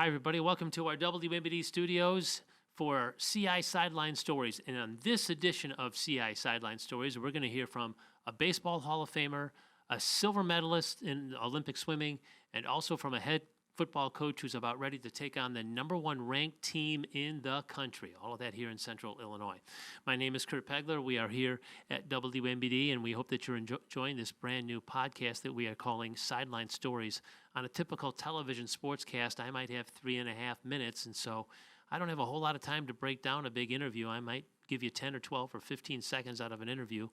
Hi, everybody. Welcome to our WMBD studios for CI Sideline Stories. And on this edition of CI Sideline Stories, we're going to hear from a baseball Hall of Famer, a silver medalist in Olympic swimming, and also from a head football coach who's about ready to take on the number one ranked team in the country. All of that here in Central Illinois. My name is Kurt Pegler. We are here at WMBD, and we hope that you're enjoying this brand new podcast that we are calling Sideline Stories. On a typical television sportscast, I might have 3.5 minutes, and so I don't have a whole lot of time to break down a big interview. I might give you 10 or 12 or 15 seconds out of an interview.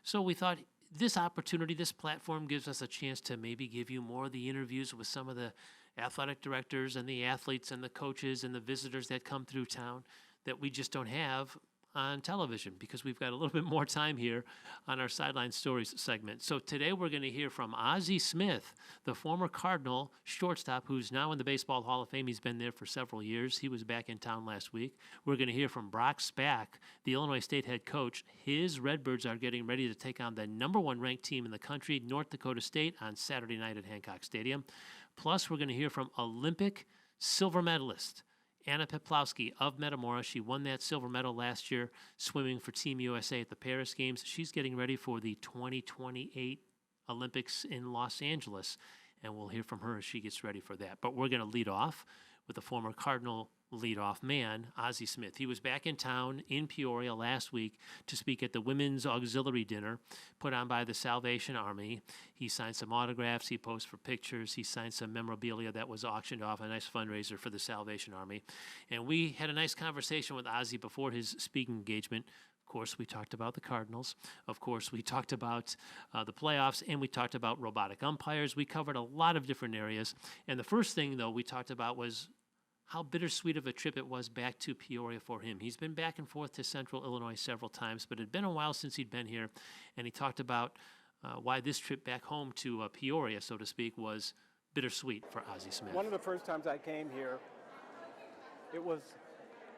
So we thought this opportunity, this platform gives us a chance to maybe give you more of the interviews with some of the athletic directors and the athletes and the coaches and the visitors that come through town that we just don't have on television because we've got a little bit more time here on our Sideline Stories segment. So today we're going to hear from Ozzie Smith, the former Cardinal shortstop who's now in the Baseball Hall of Fame. He's been there for several years. He was back in town last week. We're going to hear from Brock Spack, the Illinois State head coach. His Redbirds are getting ready to take on the number one ranked team in the country, North Dakota State, on Saturday night at Hancock Stadium. Plus, we're going to hear from Olympic silver medalist Anna Peplowski of Metamora. She won that silver medal last year swimming for Team USA at the Paris Games. She's getting ready for the 2028 Olympics in Los Angeles, and we'll hear from her as she gets ready for that. But we're going to lead off with the former Cardinal leadoff man, Ozzie Smith. He was back in town in Peoria last week to speak at the Women's Auxiliary Dinner put on by the Salvation Army. He signed some autographs. He posed for pictures. He signed some memorabilia that was auctioned off, a nice fundraiser for the Salvation Army. And we had a nice conversation with Ozzie before his speaking engagement. Of course, we talked about the Cardinals. Of course, we talked about the playoffs, and we talked about robotic umpires. We covered a lot of different areas. And the first thing, though, we talked about was how bittersweet of a trip it was back to Peoria for him. He's been back and forth to Central Illinois several times, but it had been a while since he'd been here, and he talked about why this trip back home to Peoria, so to speak, was bittersweet for Ozzie Smith. One of the first times I came here, it was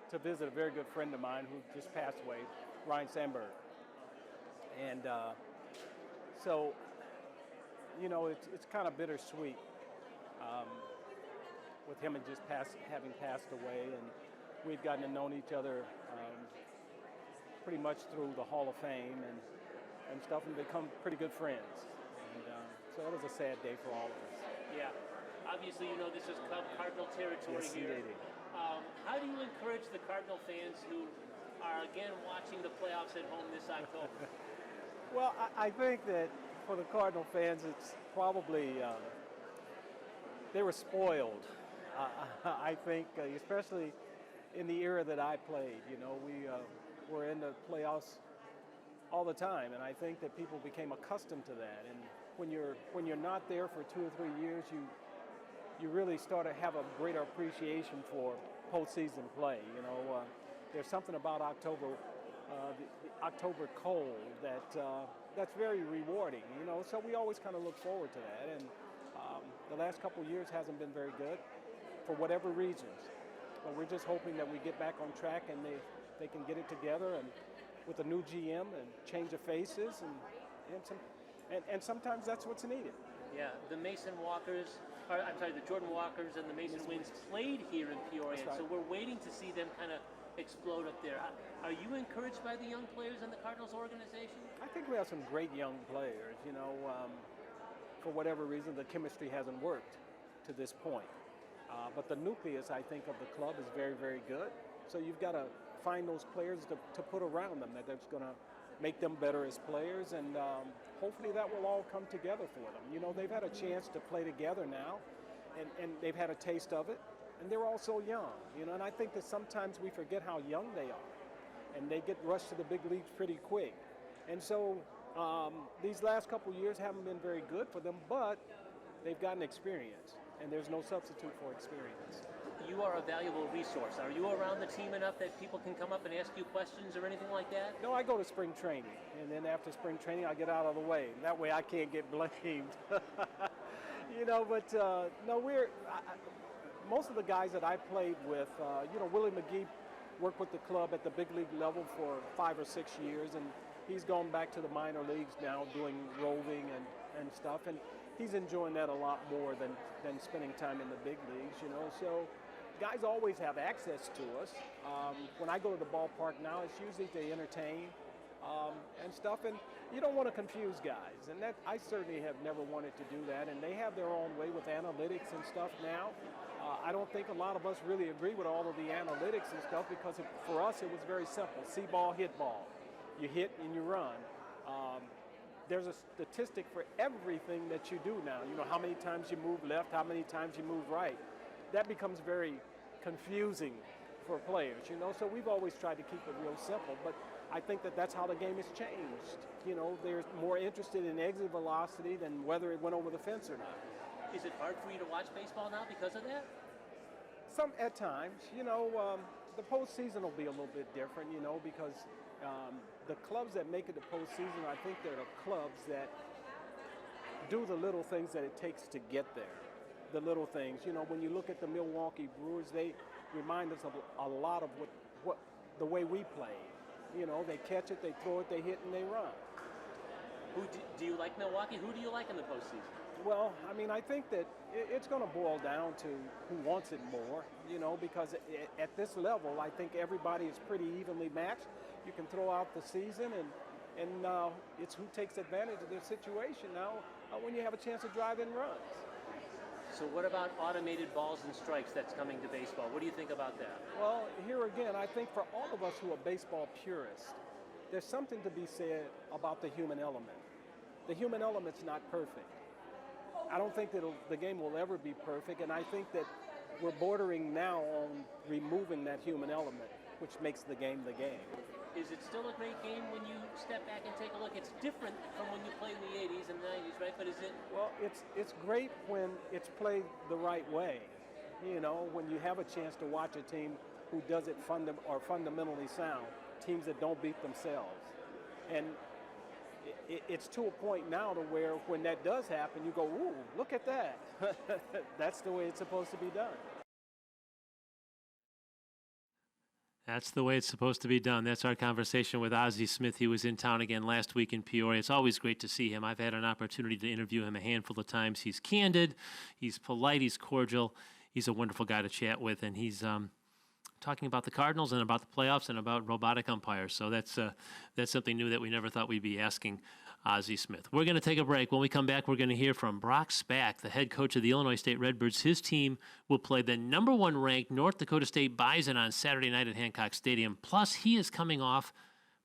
to visit a very good friend of mine who just passed away, Ryan Sandberg. And so, you know, it's kind of bittersweet. With him and just having passed away, and we've gotten to know each other pretty much through the Hall of Fame and stuff, and become pretty good friends. And so it was a sad day for all of us. Yeah, obviously, you know, this is Cardinal territory yes, here. Indeed. How do you encourage the Cardinal fans who are again watching the playoffs at home this October? Well, I think that for the Cardinal fans, it's probably they were spoiled. I think, especially in the era that I played, you know, we were in the playoffs all the time, and I think that people became accustomed to that. And when you're not there for 2 or 3 years, you really start to have a greater appreciation for postseason play. You know, there's something about October, the October cold that's very rewarding. You know, so we always kind of look forward to that. And the last couple of years hasn't been very good, for whatever reasons. But we're just hoping that we get back on track and they can get it together and with a new GM and change of faces and sometimes that's what's needed. Yeah, the Jordan Walkers and the Mason Winds played here in Peoria, right. So we're waiting to see them kind of explode up there. Are you encouraged by the young players in the Cardinals organization? I think we have some great young players. You know, for whatever reason, the chemistry hasn't worked to this point. But the nucleus, I think, of the club is very, very good. So you've got to find those players to put around them that's going to make them better as players, and hopefully that will all come together for them. You know, they've had a chance to play together now, and they've had a taste of it, and they're all so young. You know, and I think that sometimes we forget how young they are, and they get rushed to the big leagues pretty quick. And so these last couple of years haven't been very good for them, but they've gotten experience. And there's no substitute for experience. You are a valuable resource. Are you around the team enough that people can come up and ask you questions or anything like that? No, I go to spring training, and then after spring training, I get out of the way. That way I can't get blamed. You know, but no, most of the guys that I played with, you know, Willie McGee worked with the club at the big league level for 5 or 6 years, and he's gone back to the minor leagues now doing roving and stuff. And he's enjoying that a lot more than spending time in the big leagues, you know. So guys always have access to us. When I go to the ballpark now, it's usually to entertain and stuff, and you don't want to confuse guys, and that I certainly have never wanted to do that, and they have their own way with analytics and stuff now. I don't think a lot of us really agree with all of the analytics and stuff because for us it was very simple: see ball, hit ball. You hit and you run. There's a statistic for everything that you do now. You know, how many times you move left, how many times you move right. That becomes very confusing for players, you know, so we've always tried to keep it real simple, but I think that that's how the game has changed. You know, they're more interested in exit velocity than whether it went over the fence or not. Is it hard for you to watch baseball now because of that? Some at times, you know, the postseason will be a little bit different, you know, because the clubs that make it to postseason, I think they're the clubs that do the little things that it takes to get there. The little things, you know, when you look at the Milwaukee Brewers, they remind us of a lot of what the way we play. You know, they catch it, they throw it, they hit, and they run. Do you like Milwaukee? Who do you like in the postseason? Well, I mean, I think that it's going to boil down to who wants it more, you know, because at this level, I think everybody is pretty evenly matched. You can throw out the season, and it's who takes advantage of their situation now when you have a chance to drive in runs. So what about automated balls and strikes that's coming to baseball? What do you think about that? Well, here again, I think for all of us who are baseball purists, there's something to be said about the human element. The human element's not perfect. I don't think that the game will ever be perfect, and I think that we're bordering now on removing that human element, which makes the game the game. Is it still a great game when you step back and take a look? It's different from when you played in the 80s and 90s, right? But is it? Well, it's great when it's played the right way. You know, when you have a chance to watch a team who does it fundamentally sound, teams that don't beat themselves. And it's to a point now to where when that does happen, you go, ooh, look at that. That's the way it's supposed to be done. That's the way it's supposed to be done. That's our conversation with Ozzie Smith. He was in town again last week in Peoria. It's always great to see him. I've had an opportunity to interview him a handful of times. He's candid, he's polite, he's cordial. He's a wonderful guy to chat with, and he's talking about the Cardinals and about the playoffs and about robotic umpires. So that's something new that we never thought we'd be asking Ozzie Smith. We're going to take a break. When we come back, we're going to hear from Brock Spack, the head coach of the Illinois State Redbirds. His team will play the number 1 ranked North Dakota State Bison on Saturday night at Hancock Stadium. Plus, he is coming off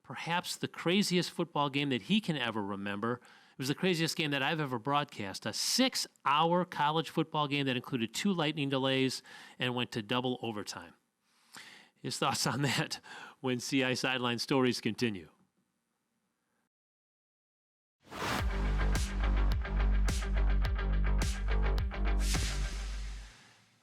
perhaps the craziest football game that he can ever remember. It was the craziest game that I've ever broadcast, a 6-hour college football game that included 2 lightning delays and went to double overtime. His thoughts on that when CI Sideline Stories continue.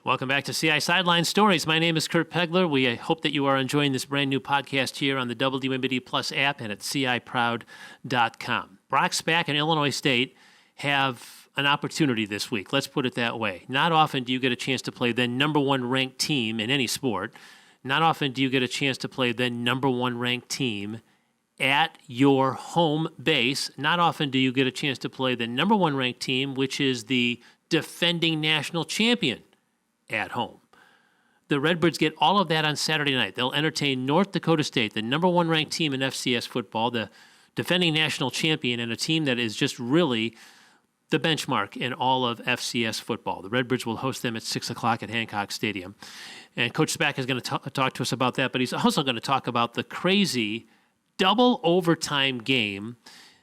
Welcome back to CI Sideline Stories. My name is Kurt Pegler. We hope that you are enjoying this brand new podcast here on the WMBD Plus app and at CIProud.com. Brock Spack and Illinois State have an opportunity this week. Let's put it that way. Not often do you get a chance to play the number 1 ranked team in any sport. Not often do you get a chance to play the number 1 ranked team at your home base. Not often do you get a chance to play the number 1 ranked team, which is the defending national champion, at home. The Redbirds get all of that on Saturday night. They'll entertain North Dakota State, the number 1 ranked team in FCS football, the defending national champion, and a team that is just really the benchmark in all of FCS football. The Redbirds will host them at 6 o'clock at Hancock Stadium. And Coach Spack is going to talk to us about that, but he's also going to talk about the crazy double overtime game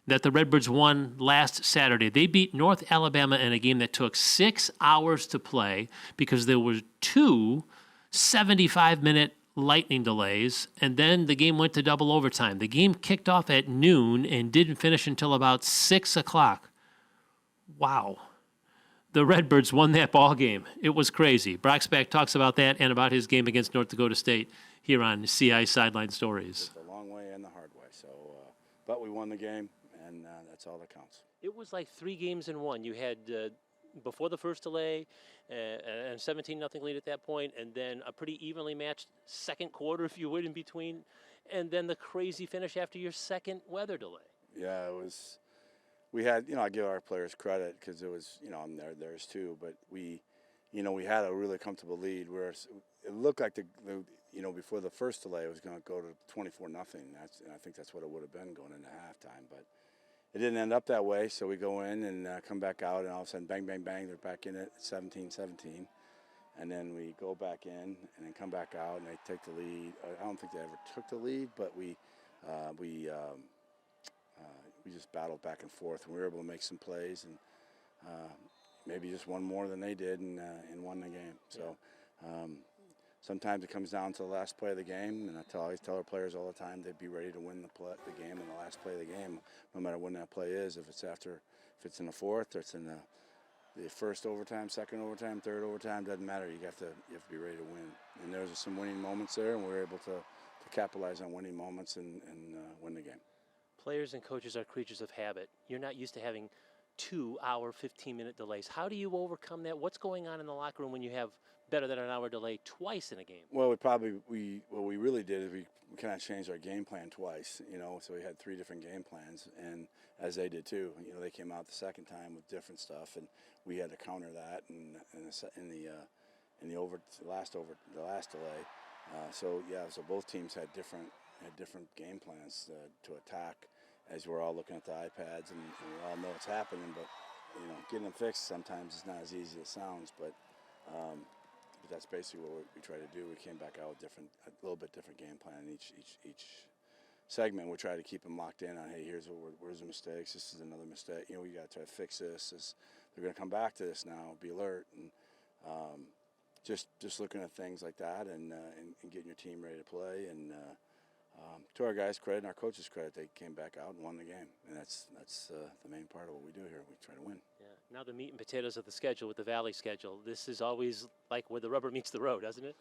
that the Redbirds won last Saturday. They beat North Alabama in a game that took 6 hours to play because there were 2 75-minute lightning delays, and then the game went to double overtime. The game kicked off at noon and didn't finish until about 6 o'clock. Wow. The Redbirds won that ball game. It was crazy. Brock Spack talks about that and about his game against North Dakota State here on CI Sideline Stories. It's a long way and the hard way. So, but we won the game, and that's all that counts. It was like 3 games in one. You had before the first delay and 17-0 lead at that point, and then a pretty evenly matched second quarter, if you would, in between, and then the crazy finish after your second weather delay. Yeah, it was. We had, I give our players credit because it was, I'm theirs too. But we had a really comfortable lead. it looked like before the first delay, it was going to go to 24-0. And I think that's what it would have been going into halftime. But it didn't end up that way. So we go in and come back out, and all of a sudden, bang, bang, bang, they're back in it, 17-17. And then we go back in and then come back out, and they take the lead. I don't think they ever took the lead, but we just battled back and forth, and we were able to make some plays and maybe just one more than they did and won the game. So sometimes it comes down to the last play of the game, and I always tell our players all the time they'd be ready to win the game in the last play of the game, no matter when that play is. If it's in the fourth or it's in the first overtime, second overtime, third overtime, doesn't matter. You have to be ready to win. And there's some winning moments there, and we were able to capitalize on winning moments and win the game. Players and coaches are creatures of habit. You're not used to having 2-hour, 15-minute delays. How do you overcome that? What's going on in the locker room when you have better than an hour delay twice in a game? Well, what we really did is we kind of changed our game plan twice. So we had 3 different game plans, and as they did too. They came out the second time with different stuff, and we had to counter that in the last delay. So both teams had different game plans to attack, as we're all looking at the iPads and we all know what's happening. But getting them fixed sometimes is not as easy as it sounds. But that's basically what we try to do. We came back out with a little bit different game plan in each segment. We try to keep them locked in on, hey, where's the mistakes. This is another mistake. We got to try to fix this. They're going to come back to this now. Be alert and just looking at things like that and getting your team ready to play. And to our guys' credit and our coaches' credit, they came back out and won the game. And that's the main part of what we do here. We try to win. Yeah. Now the meat and potatoes of the schedule with the Valley schedule. This is always like where the rubber meets the road, doesn't it?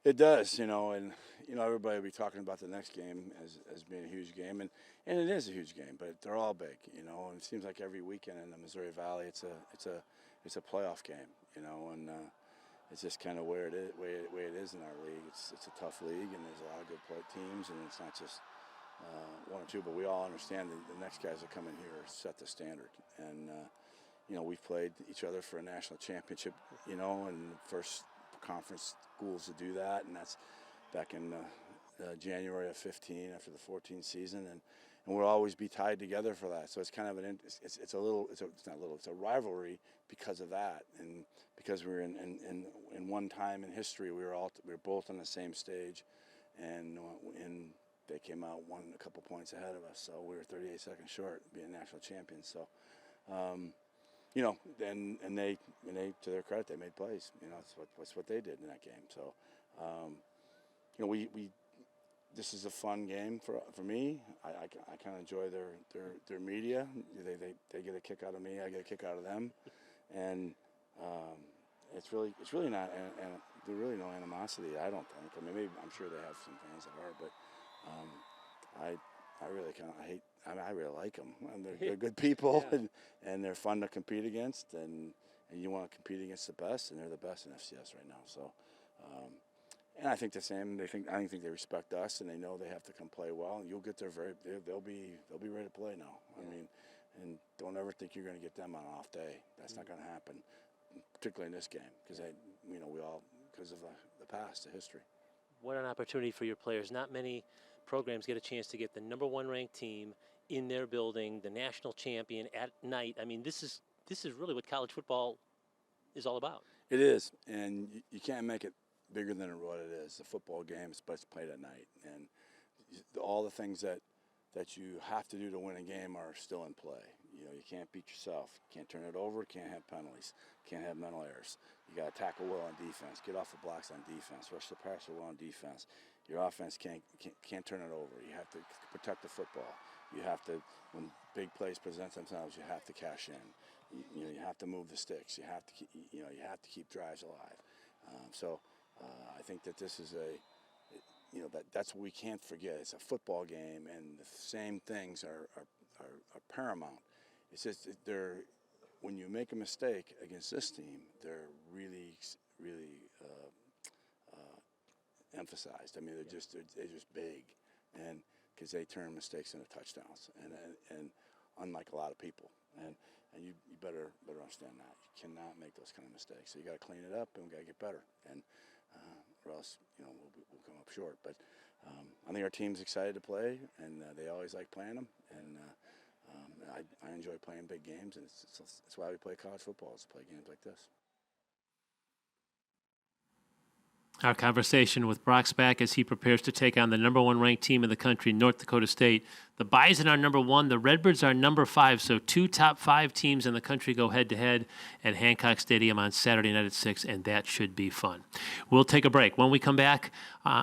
It does, and everybody will be talking about the next game as being a huge game, and it is a huge game, but they're all big, and it seems like every weekend in the Missouri Valley, it's a playoff game, and it's just kind of way it is in our league. It's a tough league, and there's a lot of good teams, and it's not just one or two, but we all understand that the next guys that come in here set the standard, and we've played each other for a national championship, and first conference schools to do that, and that's back in January of 15 after the 14 season, and we'll always be tied together for that. So it's kind of it's a rivalry because of that, and because we were in one time in history we were both on the same stage, and they came out won a couple points ahead of us, so we were 38 seconds short being national champions. So. And they, to their credit, they made plays. That's what they did in that game. So, this is a fun game for me. I kind of enjoy their media. They get a kick out of me. I get a kick out of them, and it's really not. And there's really no animosity. I don't think. I mean, maybe I'm sure they have some fans that are, but I really kind of hate. I really like them. And they're good people, Yeah. and they're fun to compete against. And you want to compete against the best, and they're the best in FCS right now. So, and I think the same. I think they respect us, and they know they have to come play well. And you'll get there they'll be ready to play now. Yeah. I mean, and don't ever think you're going to get them on an off day. That's not going to happen, particularly in this game, because we all because of the past, the history. What an opportunity for your players. Not many programs get a chance to get the number 1 ranked team in their building, the national champion at night. I mean, this is really what college football is all about. It is, and you can't make it bigger than what it is. The football game is supposed to play at night, and all the things that you have to do to win a game are still in play. You can't beat yourself. You can't turn it over. Can't have penalties. Can't have mental errors. You got to tackle well on defense. Get off the blocks on defense. Rush the passer well on defense. Your offense can't turn it over. You have to protect the football. You have to, when big plays present themselves, you have to cash in. You have to move the sticks. You have to keep drives alive. I think that this is that's what we can't forget. It's a football game, and the same things are paramount. It's just when you make a mistake against this team, they're really emphasized. I mean, they're just big, and because they turn mistakes into touchdowns, and unlike a lot of people, and you better understand that you cannot make those kind of mistakes. So you got to clean it up, and we got to get better. And or else we'll come up short. But I think our team's excited to play, and they always like playing them, and I enjoy playing big games, and it's why we play college football, is to play games like this. Our conversation with Brock Spack as he prepares to take on the number 1 ranked team in the country, North Dakota State. The Bison are number 1, the Redbirds are number 5, so 2 top 5 teams in the country go head-to-head at Hancock Stadium on Saturday night at 6, and that should be fun. We'll take a break. When we come back,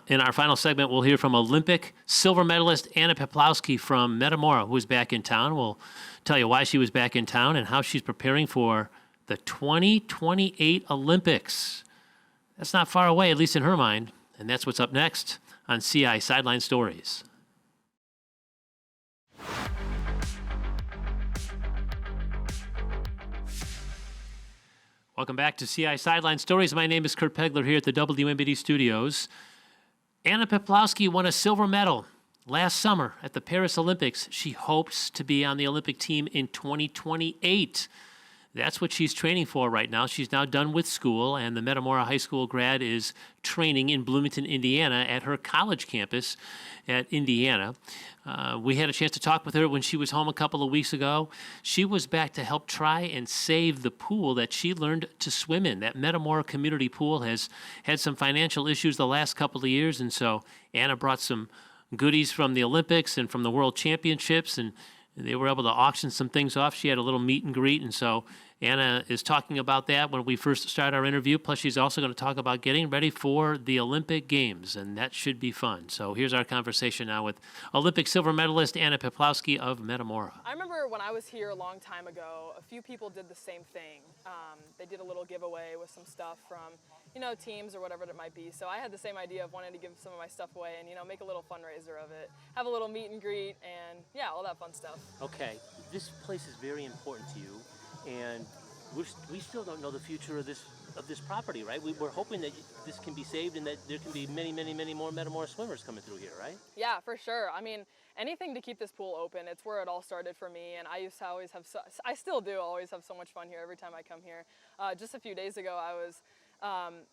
in our final segment, we'll hear from Olympic silver medalist Anna Peplowski from Metamora, who is back in town. We'll tell you why she was back in town and how she's preparing for the 2028 Olympics. That's not far away, at least in her mind. And that's what's up next on CI Sideline Stories. Welcome back to CI Sideline Stories. My name is Kurt Pegler here at the WMBD studios. Anna Peplowski won a silver medal last summer at the Paris Olympics. She hopes to be on the Olympic team in 2028. That's what she's training for right now. She's now done with school, and the Metamora High School grad is training in Bloomington, Indiana, at her college campus at Indiana. We had a chance to talk with her when she was home a couple of weeks ago. She was back to help try and save the pool that she learned to swim in. That Metamora community pool has had some financial issues the last couple of years, and so Anna brought some goodies from the Olympics and from the World Championships, and they were able to auction some things off. She had a little meet and greet, and so Anna is talking about that when we first start our interview. Plus, she's also going to talk about getting ready for the Olympic Games, and that should be fun. So here's our conversation now with Olympic silver medalist Anna Peplowski of Metamora. I remember when I was here a long time ago, a few people did the same thing. They did a little giveaway with some stuff from, teams or whatever it might be. So I had the same idea of wanting to give some of my stuff away and, make a little fundraiser of it, have a little meet and greet, and yeah, all that fun stuff. Okay, this place is very important to you, and we still don't know the future of this property, right? We're hoping that this can be saved and that there can be many, many, many more Metamora swimmers coming through here, right? Yeah, for sure. I mean, anything to keep this pool open. It's where it all started for me, and I used to always have I still do always have so much fun here every time I come here. Just a few days ago, I was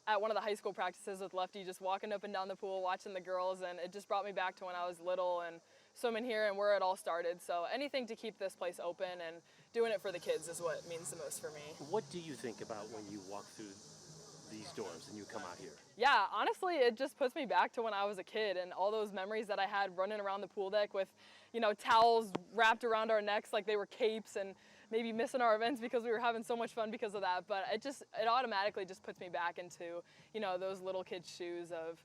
at one of the high school practices with Lefty, just walking up and down the pool, watching the girls, and it just brought me back to when I was little and swimming here and where it all started. So anything to keep this place open and doing it for the kids is what means the most for me. What do you think about when you walk through these doors and you come out here? Yeah, honestly, it just puts me back to when I was a kid and all those memories that I had running around the pool deck with, towels wrapped around our necks like they were capes, and maybe missing our events because we were having so much fun because of that. But it automatically just puts me back into, those little kids' shoes of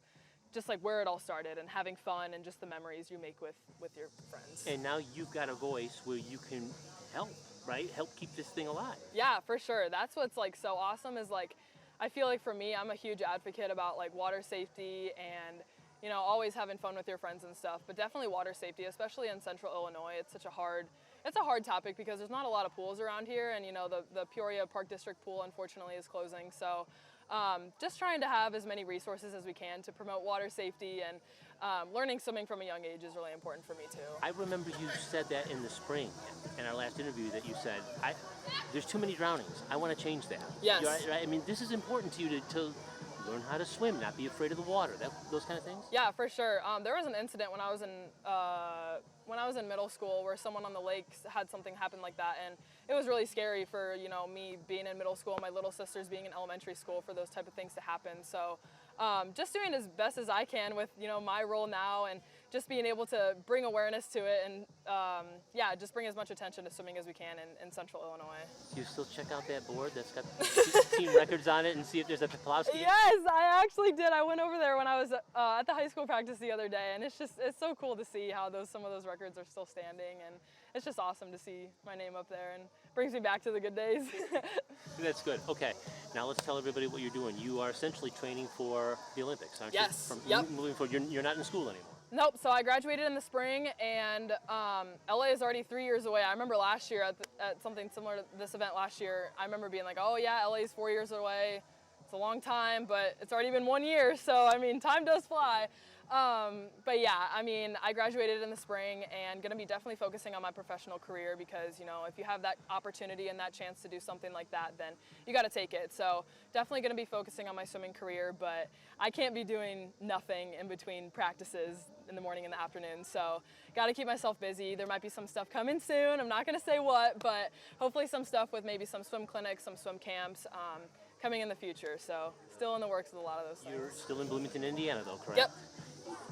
just like where it all started and having fun and just the memories you make with your friends. And now you've got a voice where you can help, right? Help keep this thing alive. Yeah, for sure. That's what's like so awesome is like, I feel like for me, I'm a huge advocate about like water safety and, always having fun with your friends and stuff, but definitely water safety, especially in central Illinois. It's a hard topic because there's not a lot of pools around here, and the Peoria Park District pool unfortunately is closing. So just trying to have as many resources as we can to promote water safety, and learning swimming from a young age is really important for me too. I remember you said that in the spring in our last interview, that you said, there's too many drownings. I want to change that. Yes. Right? I mean, this is important to you to learn how to swim, not be afraid of the water, those kind of things? Yeah, for sure. There was an incident when I was in middle school where someone on the lake had something happen like that, and it was really scary for me being in middle school, my little sisters being in elementary school, for those type of things to happen. So just doing as best as I can with my role now, and just being able to bring awareness to it, and just bring as much attention to swimming as we can in central Illinois. Do you still check out that board that's got team records on it and see if there's a Peplowski? Yes, I actually did. I went over there when I was at the high school practice the other day, and it's so cool to see how some of those records are still standing, and it's just awesome to see my name up there, and brings me back to the good days. That's good. Okay, now let's tell everybody what you're doing. You are essentially training for the Olympics, aren't you? Yes. Moving forward, you're not in school anymore. Nope, so I graduated in the spring, and LA is already 3 years away. I remember last year at something similar to this event last year, I remember being like, oh yeah, LA is 4 years away. It's a long time, but it's already been 1 year, so I mean, time does fly. But yeah, I mean, I graduated in the spring and going to be definitely focusing on my professional career because, you know, if you have that opportunity and that chance to do something like that, then you got to take it. So definitely going to be focusing on my swimming career, but I can't be doing nothing in between practices in the morning and the afternoon. So got to keep myself busy. There might be some stuff coming soon. I'm not going to say what, but hopefully some stuff with maybe some swim clinics, some swim camps coming in the future. So still in the works with a lot of those things. You're still in Bloomington, Indiana, though, correct? Yep.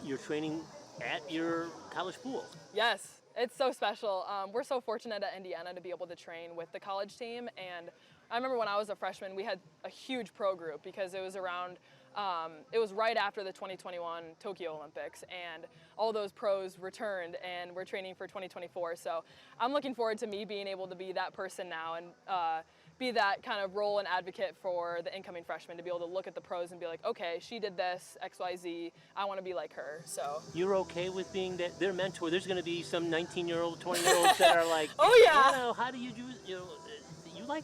You're training at your college pool. Yes, it's so special. We're so fortunate at Indiana to be able to train with the college team. And I remember when I was a freshman, we had a huge pro group because it was around, it was right after the 2021 Tokyo Olympics, and all those pros returned and we're training for 2024. So I'm looking forward to me being able to be that person now and be that kind of role and advocate for the incoming freshmen to be able to look at the pros and be like, okay, she did this, X, Y, Z, I want to be like her. So You're okay with being their mentor? There's going to be some 19-year-old, 20-year-olds that are like, oh yeah. you know, how do you do,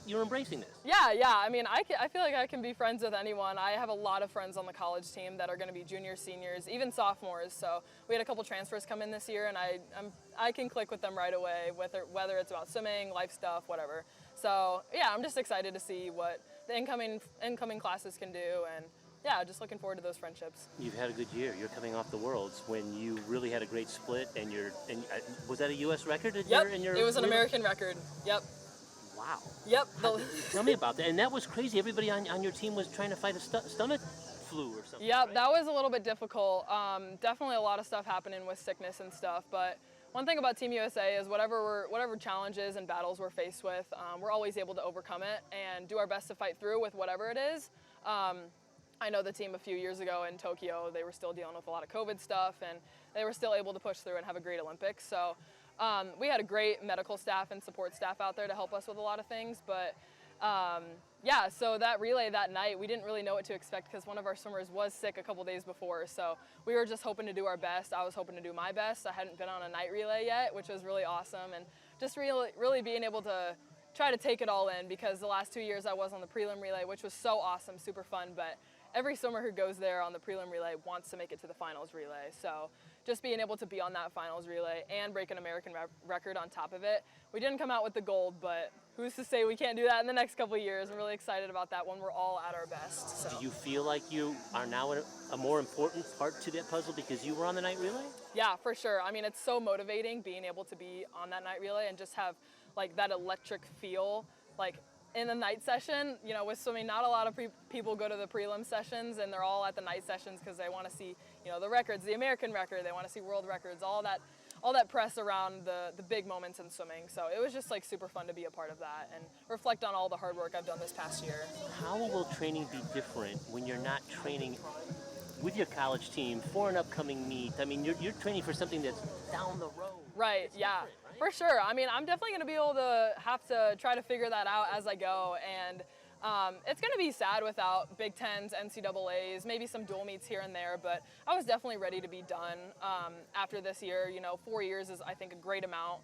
you're embracing this. Yeah. I mean, I feel like I can be friends with anyone. I have a lot of friends on the college team that are going to be juniors, seniors, even sophomores. So we had a couple transfers come in this year, and I can click with them right away, whether it's about swimming, life stuff, whatever. So yeah, I'm just excited to see what the incoming classes can do, and yeah, just looking forward to those friendships. You've had a good year. You're coming off the Worlds when you really had a great split, and was that a U.S. record? Yep, it was an American record. Yep. Wow. Yep. Tell me about that. And that was crazy. Everybody on your team was trying to fight a stomach flu or something. Yep, right? that was a little bit difficult. Definitely a lot of stuff happening with sickness and stuff, but one thing about Team USA is whatever challenges and battles we're faced with, we're always able to overcome it and do our best to fight through with whatever it is. I know the team a few years ago in Tokyo, they were still dealing with a lot of COVID stuff, and they were still able to push through and have a great Olympics. So we had a great medical staff and support staff out there to help us with a lot of things, but yeah, so that relay that night, we didn't really know what to expect because one of our swimmers was sick a couple days before. So we were just hoping to do our best. I was hoping to do my best. I hadn't been on a night relay yet, which was really awesome. And just really being able to try to take it all in because the last 2 years I was on the prelim relay, which was so awesome, super fun. But every swimmer who goes there on the prelim relay wants to make it to the finals relay. So just being able to be on that finals relay and break an American record on top of it. We didn't come out with the gold, but who's to say we can't do that in the next couple of years? I'm really excited about that when we're all at our best. So. Do you feel like you are now a more important part to that puzzle because you were on the night relay? Yeah, for sure. I mean, it's so motivating being able to be on that night relay and just have like that electric feel, like in the night session, you know, with swimming, not a lot of people go to the prelim sessions and they're all at the night sessions because they want to see, you know, the records, the American record, they want to see world records, all that press around the big moments in swimming. So it was just like super fun to be a part of that and reflect on all the hard work I've done this past year. How will training be different when you're not training with your college team for an upcoming meet? I mean, you're training for something that's down the road. Right, yeah. Right? For sure. I mean, I'm definitely going to be able to have to try to figure that out as I go. And it's going to be sad without Big Tens, NCAAs, maybe some dual meets here and there. But I was definitely ready to be done after this year. You know, 4 years is, I think, a great amount.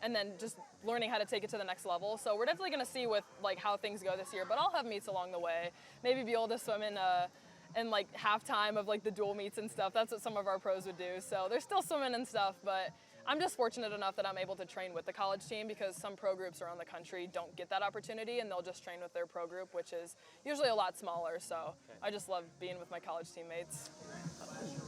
And then just learning how to take it to the next level. So we're definitely going to see with like how things go this year. But I'll have meets along the way. Maybe be able to swim in like halftime of like the dual meets and stuff. That's what some of our pros would do. So they're still swimming and stuff, but I'm just fortunate enough that I'm able to train with the college team because some pro groups around the country don't get that opportunity and they'll just train with their pro group, which is usually a lot smaller. So I just love being with my college teammates.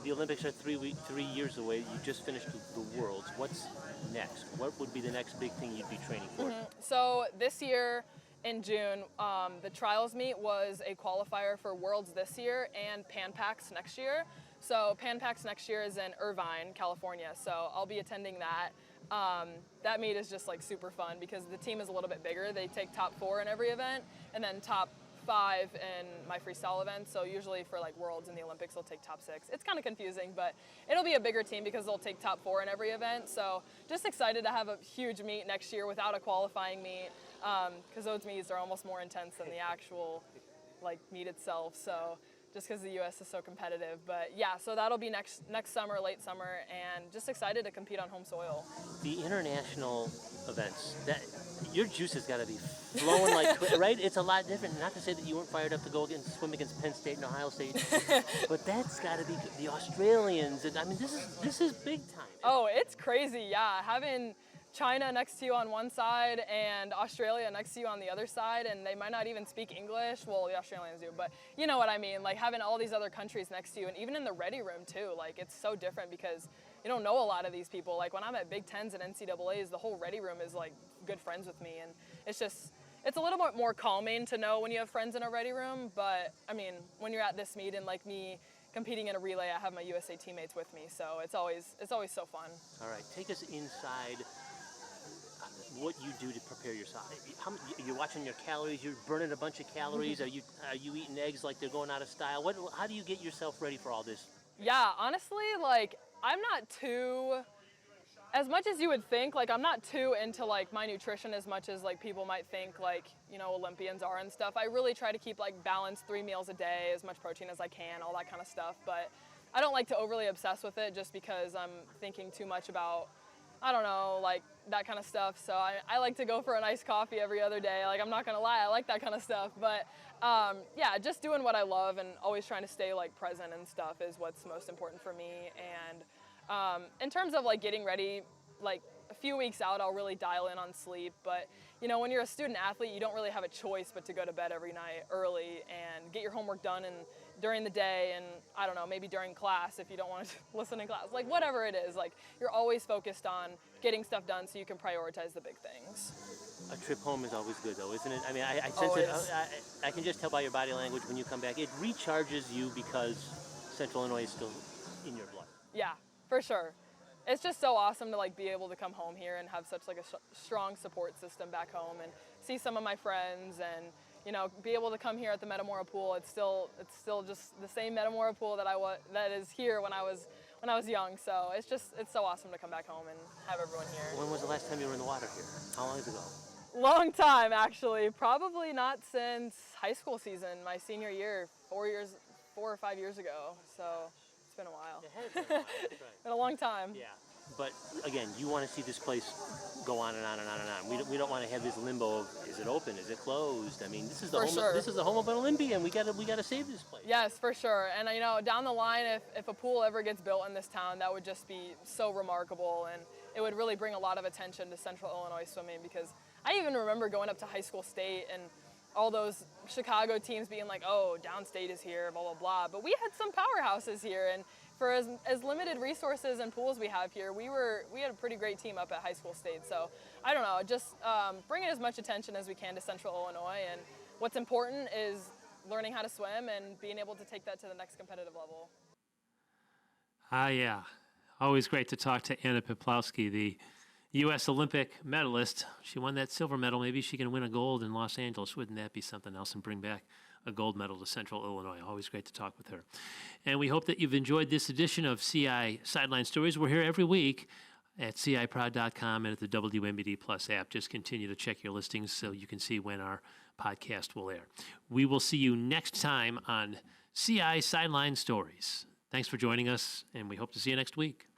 The Olympics are 3 years away. You just finished the Worlds. What's next? What would be the next big thing you'd be training for? Mm-hmm. So this year, in June, the trials meet was a qualifier for Worlds this year and Pan Pacs next year. So Pan Pacs next year is in Irvine, California. So I'll be attending that. That meet is just like super fun because the team is a little bit bigger. They take top 4 in every event and then top 5 in my freestyle event. So usually for like Worlds and the Olympics, they'll take top 6. It's kind of confusing, but it'll be a bigger team because they'll take top 4 in every event. So just excited to have a huge meet next year without a qualifying meet. Because those meets are almost more intense than the actual like meet itself. So just because the U.S. is so competitive. But yeah, so that'll be next summer, late summer, and just excited to compete on home soil. The international events, that your juice has got to be flowing like right. It's a lot different. Not to say that you weren't fired up to go swim against Penn State and Ohio State, but that's got to be the Australians. And I mean, this is big time. Oh, it's crazy. Yeah, having China next to you on one side and Australia next to you on the other side, and they might not even speak English. Well, the Australians do, but you know what I mean. Like having all these other countries next to you, and even in the ready room too. Like it's so different because you don't know a lot of these people. Like when I'm at Big Tens and NCAAs, the whole ready room is like good friends with me, and it's a little bit more calming to know when you have friends in a ready room. But I mean, when you're at this meet and like me competing in a relay, I have my USA teammates with me, so it's always so fun. All right, take us inside. What you do to prepare yourself? You're watching your calories. You're burning a bunch of calories. Are you eating eggs like they're going out of style? How do you get yourself ready for all this? Yeah, honestly, like I'm not too, as much as you would think, like I'm not too into like my nutrition as much as like people might think like, you know, Olympians are and stuff. I really try to keep like balanced 3 meals a day, as much protein as I can, all that kind of stuff. But I don't like to overly obsess with it just because I'm thinking too much about, I don't know, like that kind of stuff. So I like to go for a nice coffee every other day. Like I'm not gonna lie, I like that kind of stuff. But yeah, just doing what I love and always trying to stay like present and stuff is what's most important for me. And in terms of like getting ready, like a few weeks out, I'll really dial in on sleep. But you know, when you're a student athlete, you don't really have a choice but to go to bed every night early and get your homework done and during the day, and I don't know, maybe during class if you don't want to listen in class, like whatever it is, like you're always focused on getting stuff done so you can prioritize the big things. A trip home is always good, though, isn't it? I mean, I sense it. I can just tell by your body language when you come back. It recharges you because Central Illinois is still in your blood. Yeah, for sure. It's just so awesome to like be able to come home here and have such like a strong support system back home and see some of my friends and you know be able to come here at the Metamora pool. It's still just the same Metamora pool that is here when I was young. So it's so awesome to come back home and have everyone here. When was the last time you were in the water here? How long ago? Long time, actually. Probably not since high school season, my senior year, 4 or 5 years ago. So it's been a while. It has been a while. That's right. Been a long time. Yeah. But again, you want to see this place go on and on and on and on. We don't want to have this limbo of is it open, is it closed? I mean, this is the this is the home of an Olympian. We got to save this place. Yes, for sure. And you know, down the line, if a pool ever gets built in this town, that would just be so remarkable, and it would really bring a lot of attention to Central Illinois swimming because I even remember going up to high school state and all those Chicago teams being like, oh, downstate is here, blah, blah, blah. But we had some powerhouses here, and for as limited resources and pools we have here, we had a pretty great team up at high school state. So I don't know, just bringing as much attention as we can to Central Illinois. And what's important is learning how to swim and being able to take that to the next competitive level. Yeah. Always great to talk to Anna Peplowski, the U.S. Olympic medalist. She won that silver medal. Maybe she can win a gold in Los Angeles. Wouldn't that be something else and bring back a gold medal to Central Illinois? Always great to talk with her. And we hope that you've enjoyed this edition of CI Sideline Stories. We're here every week at ciprod.com and at the WMBD Plus app. Just continue to check your listings so you can see when our podcast will air. We will see you next time on CI Sideline Stories. Thanks for joining us, and we hope to see you next week.